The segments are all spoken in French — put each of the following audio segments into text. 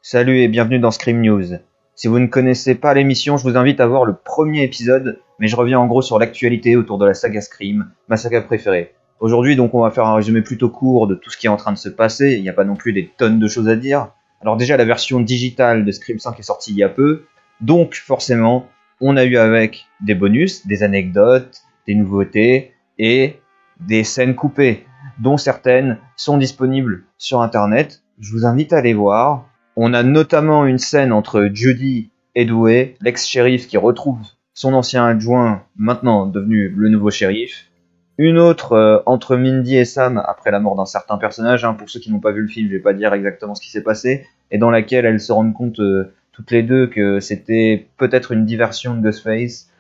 Salut et bienvenue dans Scream News. Si vous ne connaissez pas l'émission, je vous invite à voir le premier épisode, mais je reviens en gros sur l'actualité autour de la saga Scream, ma saga préférée. Aujourd'hui donc on va faire un résumé plutôt court de tout ce qui est en train de se passer, il n'y a pas non plus des tonnes de choses à dire. Alors déjà la version digitale de Scream 5 est sortie il y a peu, donc forcément on a eu avec des bonus, des anecdotes, des nouveautés et des scènes coupées, dont certaines sont disponibles sur internet. Je vous invite à les voir. On a notamment une scène entre Judy et Dewey, l'ex-shérif qui retrouve son ancien adjoint, maintenant devenu le nouveau shérif. Une autre entre Mindy et Sam après la mort d'un certain personnage. Pour ceux qui n'ont pas vu le film, je vais pas dire exactement ce qui s'est passé. Et dans laquelle elles se rendent compte toutes les deux que c'était peut-être une diversion de Ghostface.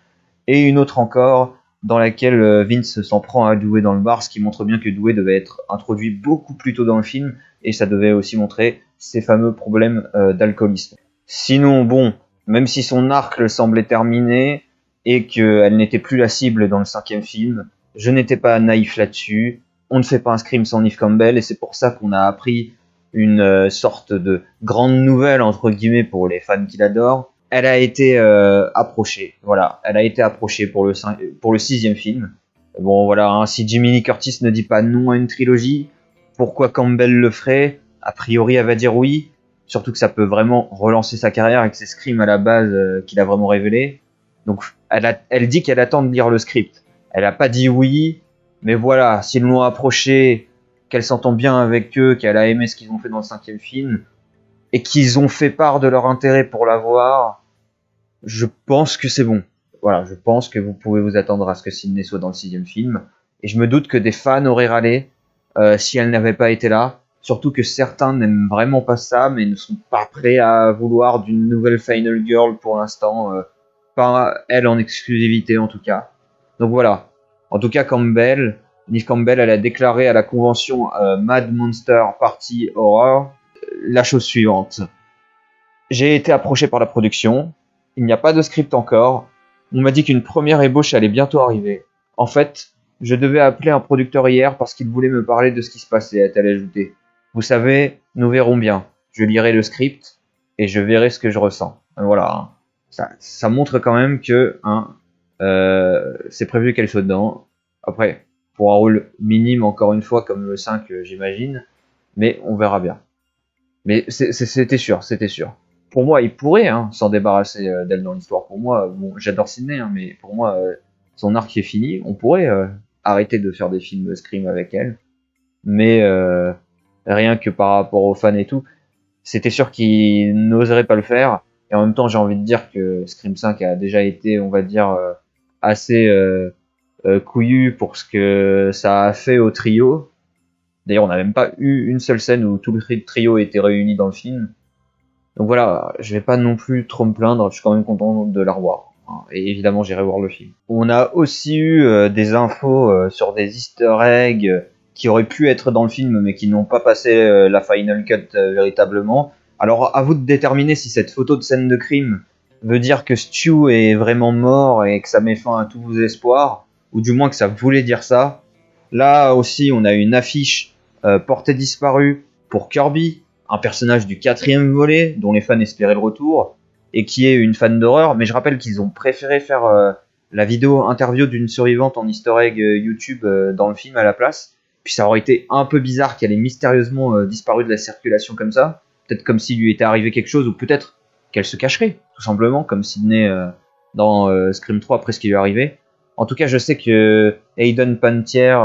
Et une autre encore dans laquelle Vince s'en prend à Dewey dans le bar, ce qui montre bien que Dewey devait être introduit beaucoup plus tôt dans le film, et ça devait aussi montrer ses fameux problèmes d'alcoolisme. Sinon, bon, même si son arc semblait terminé, et qu'elle n'était plus la cible dans le 5e film, je n'étais pas naïf là-dessus. On ne fait pas un Scream sans Neve Campbell, et c'est pour ça qu'on a appris une sorte de grande nouvelle, entre guillemets, pour les fans qui l'adorent. Elle a été approchée, voilà, elle a été approchée pour le 6e film. Bon voilà, si Jamie Lee Curtis ne dit pas non à une trilogie, pourquoi Campbell le ferait? A priori elle va dire oui, surtout que ça peut vraiment relancer sa carrière avec ses Scream à la base qu'il a vraiment révélé. Donc elle dit qu'elle attend de lire le script. Elle a pas dit oui, mais voilà, s'ils l'ont approchée, qu'elle s'entend bien avec eux, qu'elle a aimé ce qu'ils ont fait dans le 5e film, et qu'ils ont fait part de leur intérêt pour la voir, je pense que c'est bon. Voilà, je pense que vous pouvez vous attendre à ce que Sydney soit dans le 6e film. Et je me doute que des fans auraient râlé si elle n'avait pas été là. Surtout que certains n'aiment vraiment pas ça, mais ne sont pas prêts à vouloir d'une nouvelle Final Girl pour l'instant. Pas elle en exclusivité en tout cas. Donc voilà. En tout cas, Neve Campbell, elle a déclaré à la convention Mad Monster Party Horror la chose suivante. J'ai été approché par la production. Il n'y a pas de script encore. On m'a dit qu'une première ébauche allait bientôt arriver. En fait, je devais appeler un producteur hier parce qu'il voulait me parler de ce qui se passait, a-t-elle ajouté. Vous savez, nous verrons bien. Je lirai le script et je verrai ce que je ressens. Voilà. Ça montre quand même que c'est prévu qu'elle soit dedans. Après, pour un rôle minime, encore une fois, comme le 5, j'imagine. Mais on verra bien. Mais c'était sûr, c'était sûr. Pour moi, il pourrait s'en débarrasser d'elle dans l'histoire. Pour moi, bon, j'adore Sydney, mais pour moi, son arc est fini. On pourrait arrêter de faire des films Scream avec elle. Mais rien que par rapport aux fans et tout, c'était sûr qu'il n'oserait pas le faire. Et en même temps, j'ai envie de dire que Scream 5 a déjà été, on va dire, assez couillu pour ce que ça a fait au trio. D'ailleurs, on n'a même pas eu une seule scène où tout le trio était réuni dans le film. Donc voilà, je vais pas non plus trop me plaindre, je suis quand même content de la revoir. Et évidemment, j'irai voir le film. On a aussi eu des infos sur des easter eggs qui auraient pu être dans le film, mais qui n'ont pas passé la final cut véritablement. Alors, à vous de déterminer si cette photo de scène de crime veut dire que Stu est vraiment mort et que ça met fin à tous vos espoirs, ou du moins que ça voulait dire ça. Là aussi, on a une affiche portée disparue pour Kirby, un personnage du 4e volet, dont les fans espéraient le retour, et qui est une fan d'horreur, mais je rappelle qu'ils ont préféré faire la vidéo interview d'une survivante en easter egg YouTube dans le film à la place, puis ça aurait été un peu bizarre qu'elle ait mystérieusement disparu de la circulation comme ça, peut-être comme s'il lui était arrivé quelque chose, ou peut-être qu'elle se cacherait, tout simplement, comme Sydney dans Scream 3 après ce qui lui est arrivé. En tout cas, je sais que Hayden Panettiere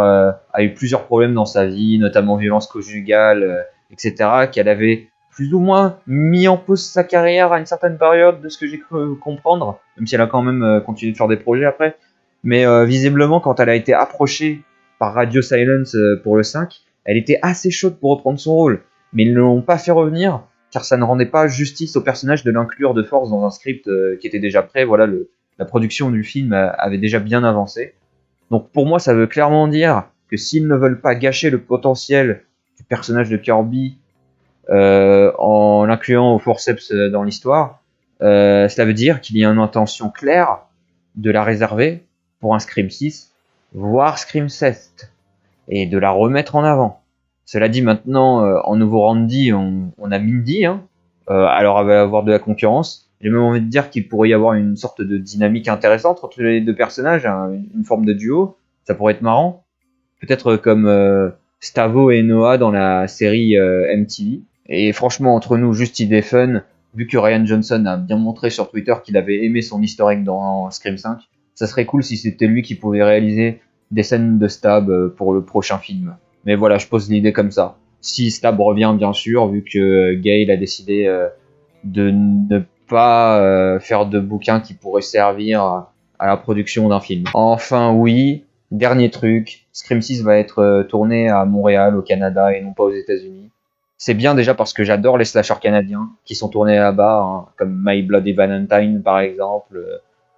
a eu plusieurs problèmes dans sa vie, notamment violence conjugale, etc., qu'elle avait plus ou moins mis en pause sa carrière à une certaine période, de ce que j'ai cru comprendre, même si elle a quand même continué de faire des projets après. Mais visiblement, quand elle a été approchée par Radio Silence pour le 5, elle était assez chaude pour reprendre son rôle. Mais ils ne l'ont pas fait revenir, car ça ne rendait pas justice au personnage de l'inclure de force dans un script qui était déjà prêt. Voilà, la production du film avait déjà bien avancé. Donc pour moi, ça veut clairement dire que s'ils ne veulent pas gâcher le potentiel du personnage de Kirby en l'incluant au forceps dans l'histoire, cela veut dire qu'il y a une intention claire de la réserver pour un Scream 6, voire Scream 7, et de la remettre en avant. Cela dit, maintenant, en nouveau Randy, on a Mindy, alors elle va avoir de la concurrence. J'ai même envie de dire qu'il pourrait y avoir une sorte de dynamique intéressante entre les deux personnages, hein, une forme de duo. Ça pourrait être marrant. Peut-être comme Stavo et Noah dans la série MTV. Et franchement, entre nous, juste idée fun, vu que Ryan Johnson a bien montré sur Twitter qu'il avait aimé son easter egg dans Scream 5, ça serait cool si c'était lui qui pouvait réaliser des scènes de stab pour le prochain film. Mais voilà, je pose l'idée comme ça. Si Stab revient, bien sûr, vu que Gale a décidé de ne pas faire de bouquins qui pourraient servir à la production d'un film. Enfin, oui, dernier truc, Scream 6 va être tourné à Montréal, au Canada, et non pas aux États-Unis. C'est bien déjà parce que j'adore les slashers canadiens qui sont tournés là-bas, hein, comme My Bloody Valentine par exemple,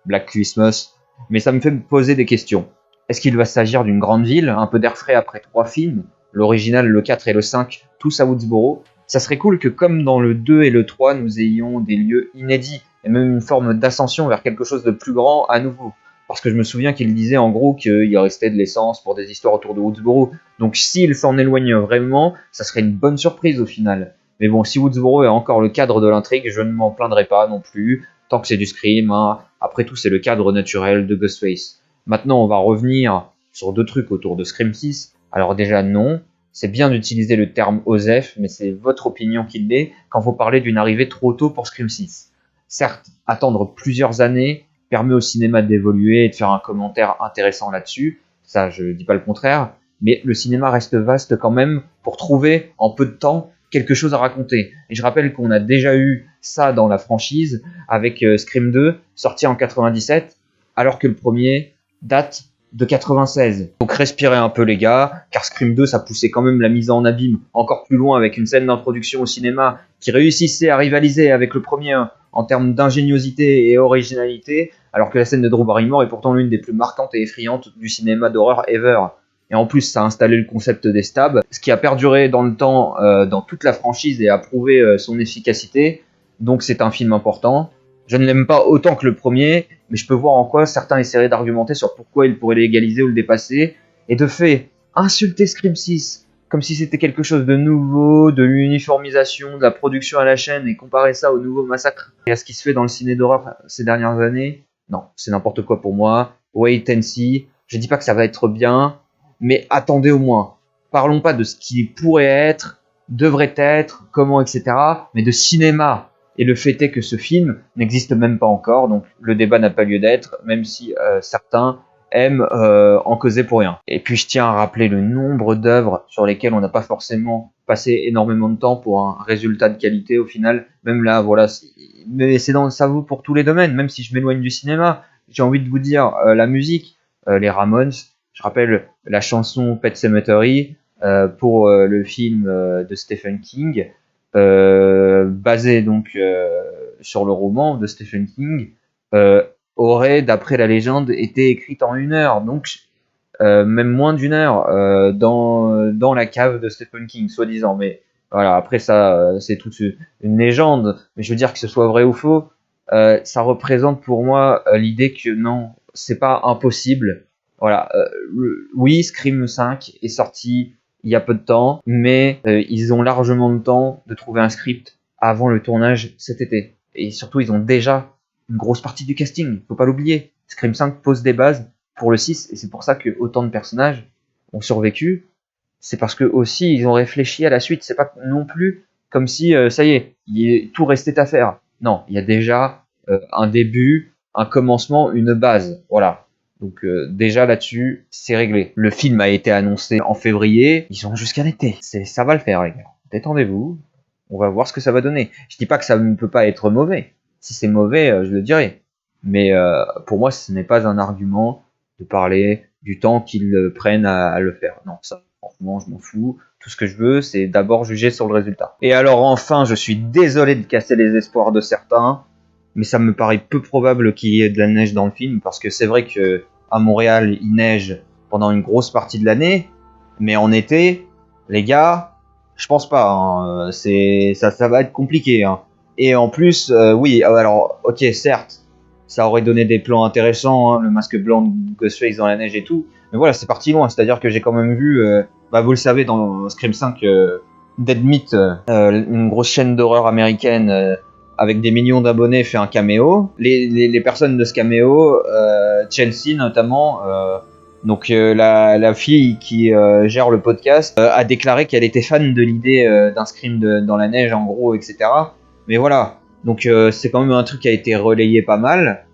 Black Christmas. Mais ça me fait me poser des questions. Est-ce qu'il va s'agir d'une grande ville, un peu d'air frais après 3 films, l'original, le 4 et le 5, tous à Woodsboro? Ça serait cool que comme dans le 2 et le 3, nous ayons des lieux inédits, et même une forme d'ascension vers quelque chose de plus grand à nouveau. Parce que je me souviens qu'il disait en gros qu'il restait de l'essence pour des histoires autour de Woodsboro. Donc s'il s'en éloigne vraiment, ça serait une bonne surprise au final. Mais bon, si Woodsboro est encore le cadre de l'intrigue, je ne m'en plaindrai pas non plus, tant que c'est du Scream, hein. Après tout, c'est le cadre naturel de Ghostface. Maintenant, on va revenir sur 2 trucs autour de Scream 6. Alors déjà, non, c'est bien d'utiliser le terme OSEF, mais c'est votre opinion qui l'est quand vous parlez d'une arrivée trop tôt pour Scream 6. Certes, attendre plusieurs années permet au cinéma d'évoluer et de faire un commentaire intéressant là-dessus, ça je dis pas le contraire, mais le cinéma reste vaste quand même pour trouver en peu de temps quelque chose à raconter. Et je rappelle qu'on a déjà eu ça dans la franchise avec Scream 2, sorti en 97, alors que le premier date de 96. Donc respirez un peu les gars, car Scream 2 ça poussait quand même la mise en abîme encore plus loin avec une scène d'introduction au cinéma qui réussissait à rivaliser avec le premier en termes d'ingéniosité et originalité, alors que la scène de Drew Barrymore est pourtant l'une des plus marquantes et effrayantes du cinéma d'horreur ever. Et en plus, ça a installé le concept des stabs, ce qui a perduré dans le temps dans toute la franchise et a prouvé son efficacité. Donc c'est un film important. Je ne l'aime pas autant que le premier, mais je peux voir en quoi certains essaieraient d'argumenter sur pourquoi il pourrait l'égaliser ou le dépasser. Et de fait, insulter Scream 6 comme si c'était quelque chose de nouveau, de l'uniformisation, de la production à la chaîne, et comparer ça au nouveau massacre et à ce qui se fait dans le ciné d'horreur ces dernières années, non, c'est n'importe quoi pour moi. Wait and see. Je dis pas que ça va être bien, mais attendez au moins. Parlons pas de ce qui pourrait être, devrait être, comment, etc., mais de cinéma. Et le fait est que ce film n'existe même pas encore, donc le débat n'a pas lieu d'être, même si certains aiment en causer pour rien. Et puis je tiens à rappeler le nombre d'œuvres sur lesquelles on n'a pas forcément passé énormément de temps pour un résultat de qualité au final. Même là, voilà, mais ça vaut pour tous les domaines, même si je m'éloigne du cinéma. J'ai envie de vous dire, la musique, les Ramones, je rappelle la chanson Pet Sematary pour le film de Stephen King, basé donc sur le roman de Stephen King, aurait, d'après la légende, été écrite en 1 heure, donc même moins d'1 heure, dans la cave de Stephen King, soi-disant. Mais voilà, après ça, c'est toute une légende, mais je veux dire que ce soit vrai ou faux, ça représente pour moi l'idée que non, c'est pas impossible. Voilà, oui, Scream 5 est sorti il y a peu de temps, mais ils ont largement le temps de trouver un script avant le tournage cet été. Et surtout, ils ont déjà une grosse partie du casting, faut pas l'oublier. Scream 5 pose des bases pour le 6, et c'est pour ça que autant de personnages ont survécu. C'est parce que aussi ils ont réfléchi à la suite. C'est pas non plus comme si ça y est, tout restait à faire. Non, il y a déjà un début, un commencement, une base. Voilà. Donc déjà là-dessus, c'est réglé. Le film a été annoncé en février. Ils ont jusqu'à l'été. Ça va le faire, les gars. Détendez-vous. On va voir ce que ça va donner. Je dis pas que ça ne peut pas être mauvais. Si c'est mauvais, je le dirai. Mais pour moi, ce n'est pas un argument de parler du temps qu'ils prennent à le faire. Non, ça, franchement, je m'en fous. Tout ce que je veux, c'est d'abord juger sur le résultat. Et alors enfin, je suis désolé de casser les espoirs de certains, mais ça me paraît peu probable qu'il y ait de la neige dans le film, parce que c'est vrai que à Montréal, il neige pendant une grosse partie de l'année, mais en été, les gars, je pense pas. Hein, ça va être compliqué. Hein. Et en plus, oui, alors, ok, certes, ça aurait donné des plans intéressants, hein, le masque blanc de Ghostface dans la neige et tout. Mais voilà, c'est parti loin. C'est-à-dire que j'ai quand même vu, vous le savez, dans Scream 5, Dead Meat, une grosse chaîne d'horreur américaine avec des millions d'abonnés, fait un caméo. Les personnes de ce caméo, Chelsea notamment, donc la fille qui gère le podcast, a déclaré qu'elle était fan de l'idée d'un scream dans la neige, en gros, etc. Mais voilà, donc c'est quand même un truc qui a été relayé pas mal.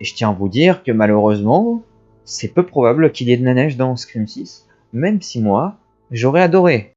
Et je tiens à vous dire que malheureusement, c'est peu probable qu'il y ait de la neige dans Scream 6, même si moi, j'aurais adoré.